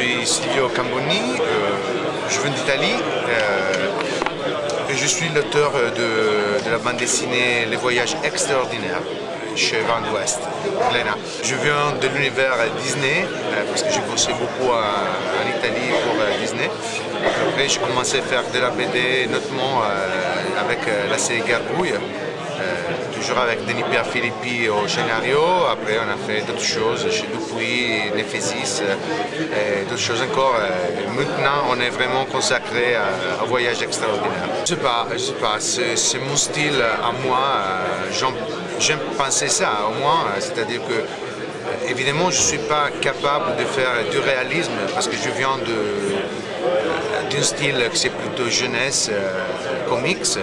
suis Silvio Camboni, je viens d'Italie et je suis l'auteur de la bande dessinée Les Voyages Extraordinaires chez Van West, Glénat. Je viens de l'univers Disney parce que j'ai bossé beaucoup en Italie pour Disney. Après j'ai commencé à faire de la BD notamment avec la série Gargouille. Toujours avec Denis Pierre-Philippi au scénario. Après, on a fait d'autres choses chez Dupuis, Néphésis, et d'autres choses encore. Maintenant, on est vraiment consacré à Voyage extraordinaire. Je sais pas, c'est mon style à moi. J'aime penser ça, au moins. C'est-à-dire que, évidemment, je ne suis pas capable de faire du réalisme parce que je viens d'un style qui c'est plutôt jeunesse, comics.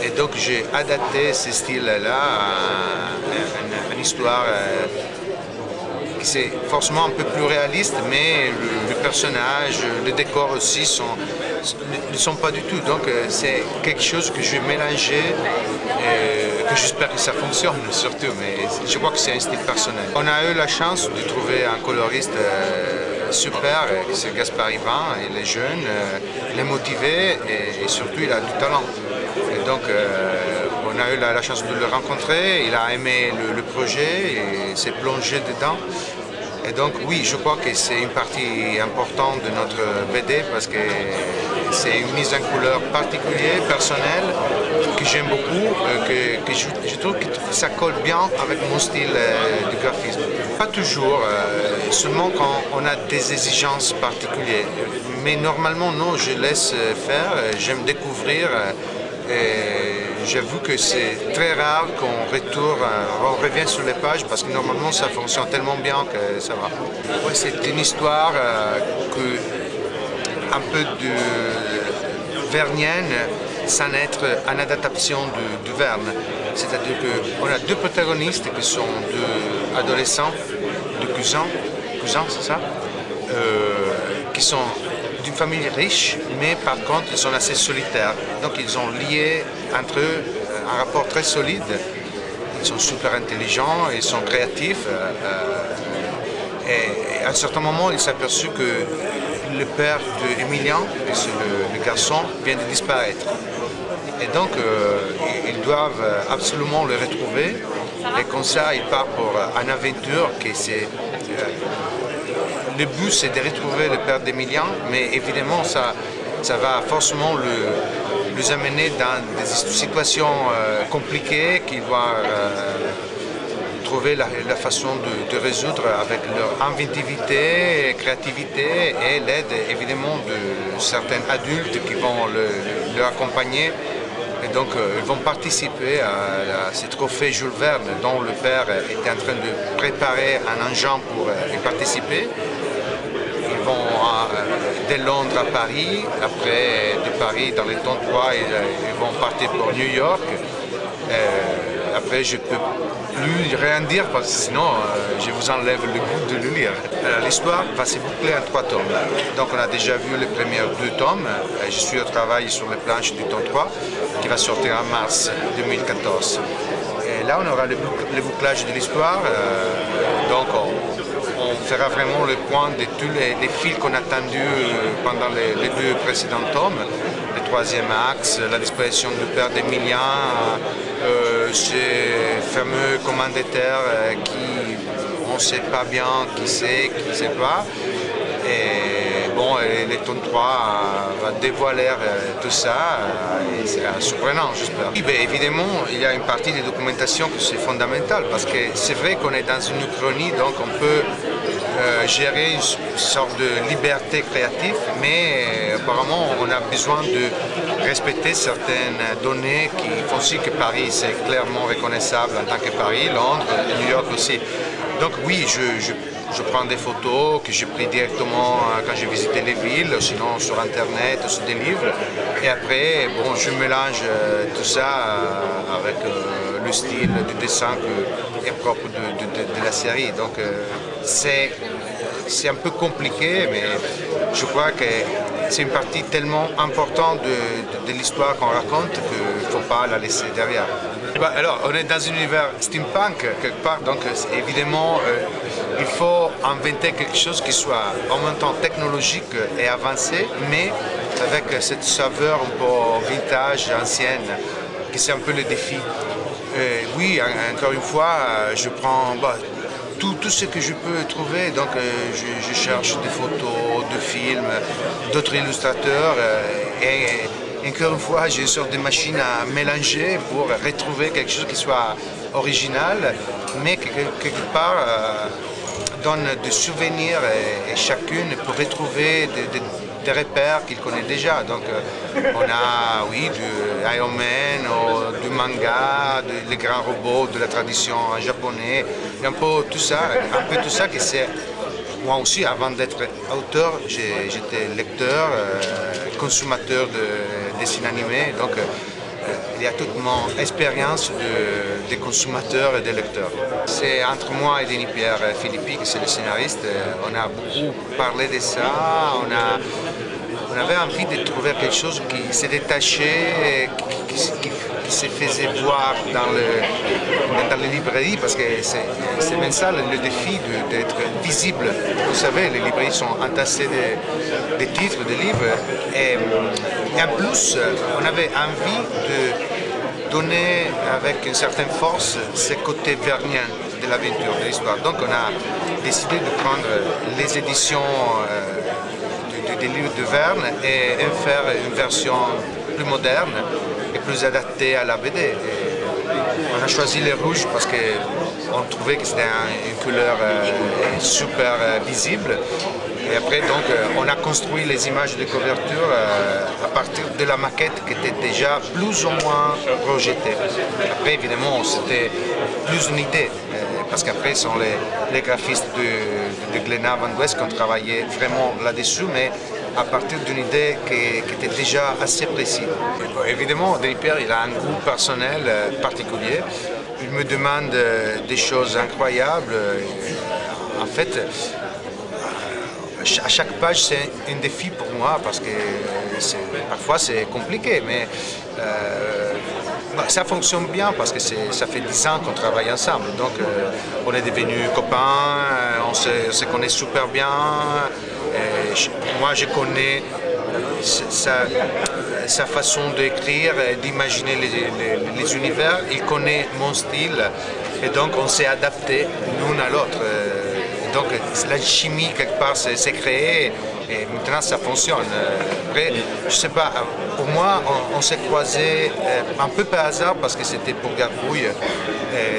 Et donc j'ai adapté ce style-là à une histoire qui c'est forcément un peu plus réaliste, mais le personnage, le décor aussi ne sont pas du tout. Donc c'est quelque chose que je vais mélanger, que j'espère que ça fonctionne surtout, mais je crois que c'est un style personnel. On a eu la chance de trouver un coloriste super, c'est Gaspard Ivan, il est jeune, il est motivé et surtout il a du talent. Et donc on a eu la chance de le rencontrer, il a aimé le projet et s'est plongé dedans. Et donc oui, je crois que c'est une partie importante de notre BD parce que c'est une mise en couleur particulière, personnelle, que j'aime beaucoup, que je trouve que ça colle bien avec mon style de graphisme. Pas toujours, seulement quand on a des exigences particulières. Mais normalement non, je laisse faire, j'aime découvrir. J'avoue que c'est très rare qu'on revienne sur les pages parce que normalement ça fonctionne tellement bien que ça va. Ouais, c'est une histoire un peu vernienne sans être une adaptation du Verne. C'est-à-dire qu'on a deux protagonistes qui sont deux adolescents, deux cousins c'est ça, qui sont d'une famille riche, mais par contre ils sont assez solitaires. Donc ils ont lié entre eux un rapport très solide. Ils sont super intelligents, ils sont créatifs. Et à un certain moment, il s'est aperçu que le père d'Emilien, le garçon, vient de disparaître. Et donc ils doivent absolument le retrouver. Et comme ça, ils partent pour une aventure qui c'est le but, c'est de retrouver le père d'Emilien, mais évidemment, ça va forcément les amener dans des situations compliquées qu'ils doivent trouver la façon de résoudre avec leur inventivité, créativité et l'aide évidemment de certains adultes qui vont leur accompagner. Et donc, ils vont participer à ces trophées Jules Verne dont le père était en train de préparer un engin pour y participer. Ils vont de Londres à Paris, après de Paris dans les temps 3, ils vont partir pour New York. Après, je ne peux plus rien dire parce que sinon je vous enlève le goût de le lire. L'histoire va se boucler en 3 tomes. Donc on a déjà vu les premiers 2 tomes. Je suis au travail sur les planches du tome 3 qui va sortir en mars 2014. Et là on aura le bouclage de l'histoire. Donc on fera vraiment le point de tous les fils qu'on a tendus pendant les 2 précédents tomes. Le 3e axe, la disparition du père d'Emilien, ce fameux commanditaire qui on ne sait pas bien qui c'est, qui ne sait pas. Et bon, le tome 3 va dévoiler tout ça et c'est surprenant, j'espère. Oui, ben, évidemment, il y a une partie de documentation que c'est fondamental parce que c'est vrai qu'on est dans une uchronie, donc on peut gérer une sorte de liberté créative, mais apparemment on a besoin de respecter certaines données qui font aussi que Paris c'est clairement reconnaissable en tant que Paris, Londres, New York aussi. Donc oui, je prends des photos que j'ai prises directement quand j'ai visité les villes, sinon sur internet, sur des livres. Et après, bon, je mélange tout ça avec le style du dessin qui est propre de la série. Donc c'est un peu compliqué, mais je crois que c'est une partie tellement importante de l'histoire qu'on raconte qu'il ne faut pas la laisser derrière. Bah, alors, on est dans un univers steampunk quelque part, donc évidemment, il faut inventer quelque chose qui soit en même temps technologique et avancé, mais avec cette saveur un peu vintage, ancienne, qui c'est un peu le défi. Oui, encore une fois, je prends tout ce que je peux trouver, donc je cherche des photos, de films, d'autres illustrateurs, et encore une fois, j'ai une sorte de machine à mélanger pour retrouver quelque chose qui soit original, mais qui quelque part donne des souvenirs et chacune peut retrouver des repères qu'il connaît déjà. Donc on a, oui, du Iron Man, du manga, les grands robots de la tradition japonaise, et un peu tout ça que c'est. Moi aussi, avant d'être auteur, j'étais lecteur, consommateur de dessins animés, donc il y a toute mon expérience de consommateur et de lecteur. C'est entre moi et Denis Pierre Philippi, qui c'est le scénariste, on a beaucoup parlé de ça, on avait envie de trouver quelque chose qui s'est détaché, qui se faisait voir dans les librairies, parce que c'est même ça le défi d'être visible. Vous savez, les librairies sont entassées de titres, de livres, et en plus, on avait envie de donner avec une certaine force ce côté vernien de l'aventure, de l'histoire. Donc on a décidé de prendre les éditions des livres de Verne et faire une version plus moderne et plus adaptée à la BD. Et on a choisi les rouges parce qu'on trouvait que c'était une couleur super visible. Et après, donc, on a construit les images de couverture à partir de la maquette qui était déjà plus ou moins projetée. Après, évidemment, c'était plus une idée, parce qu'après, ce sont les graphistes de Glénat Van West qui ont travaillé vraiment là-dessus, mais à partir d'une idée qui était déjà assez précise. Bon, évidemment, Denis Pierre, il a un goût personnel particulier. Il me demande des choses incroyables. En fait, à chaque page, c'est un défi pour moi parce que parfois c'est compliqué, mais ça fonctionne bien parce que ça fait 10 ans qu'on travaille ensemble. Donc on est devenus copains, on se connaît super bien. Moi, je connais sa façon d'écrire, d'imaginer les univers. Il connaît mon style et donc on s'est adapté l'un à l'autre. Donc la chimie quelque part s'est créée et maintenant ça fonctionne. Après, je sais pas, pour moi on s'est croisés un peu par hasard parce que c'était pour Gargouille,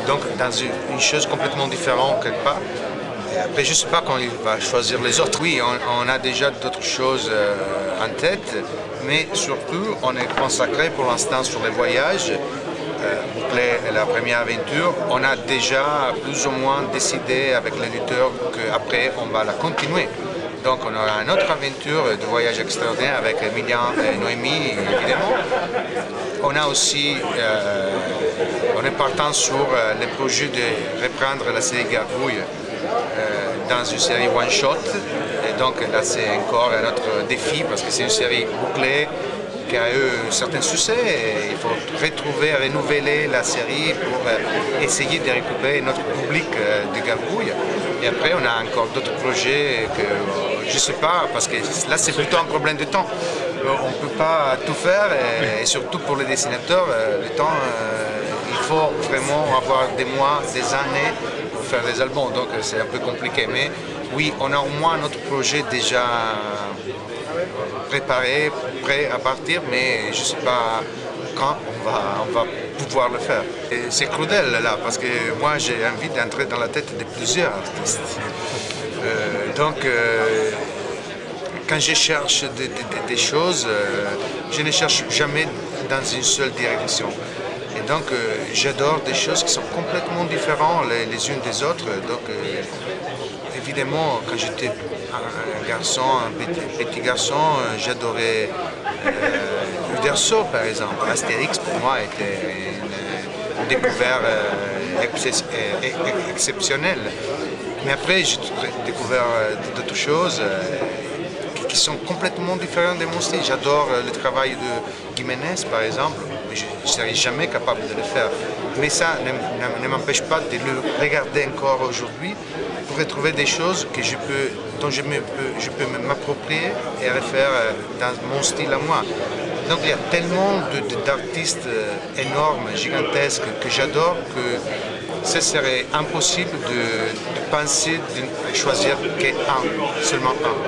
donc dans une chose complètement différente quelque part. Et après je sais pas quand il va choisir les autres. Oui, on a déjà d'autres choses en tête, mais surtout on est consacré pour l'instant sur les voyages. Boucler la première aventure, on a déjà plus ou moins décidé avec l'éditeur qu'après on va la continuer. Donc on aura une autre aventure de voyage extraordinaire avec Emilien et Noémie évidemment. On a aussi, on est partant sur le projet de reprendre la série Gargouille dans une série one shot. Et donc là c'est encore un autre défi parce que c'est une série bouclée qui a eu un certain succès et il faut retrouver, renouveler la série pour essayer de récupérer notre public de Gargouille. Et après, on a encore d'autres projets que je ne sais pas, parce que là, c'est plutôt un problème de temps. On ne peut pas tout faire et surtout pour les dessinateurs, le temps, il faut vraiment avoir des mois, des années pour faire des albums, donc c'est un peu compliqué. Mais oui, on a au moins notre projet déjà préparé, prêt à partir, mais je ne sais pas quand on va pouvoir le faire. C'est cruel là, parce que moi j'ai envie d'entrer dans la tête de plusieurs artistes. Donc quand je cherche des choses, je ne cherche jamais dans une seule direction. Et donc j'adore des choses qui sont complètement différentes les unes des autres. Donc évidemment, quand j'étais un garçon, un petit garçon, j'adorais Uderzo par exemple. Astérix pour moi était une découverte exceptionnelle. Mais après, j'ai découvert d'autres choses qui sont complètement différentes de mon style. J'adore le travail de Jiménez par exemple. mais je ne serai jamais capable de le faire. Mais ça ne m'empêche pas de le regarder encore aujourd'hui pour retrouver des choses que dont je peux m'approprier et refaire dans mon style à moi. Donc il y a tellement d'artistes énormes, gigantesques, que j'adore, que ce serait impossible de penser de choisir qu'un, seulement un.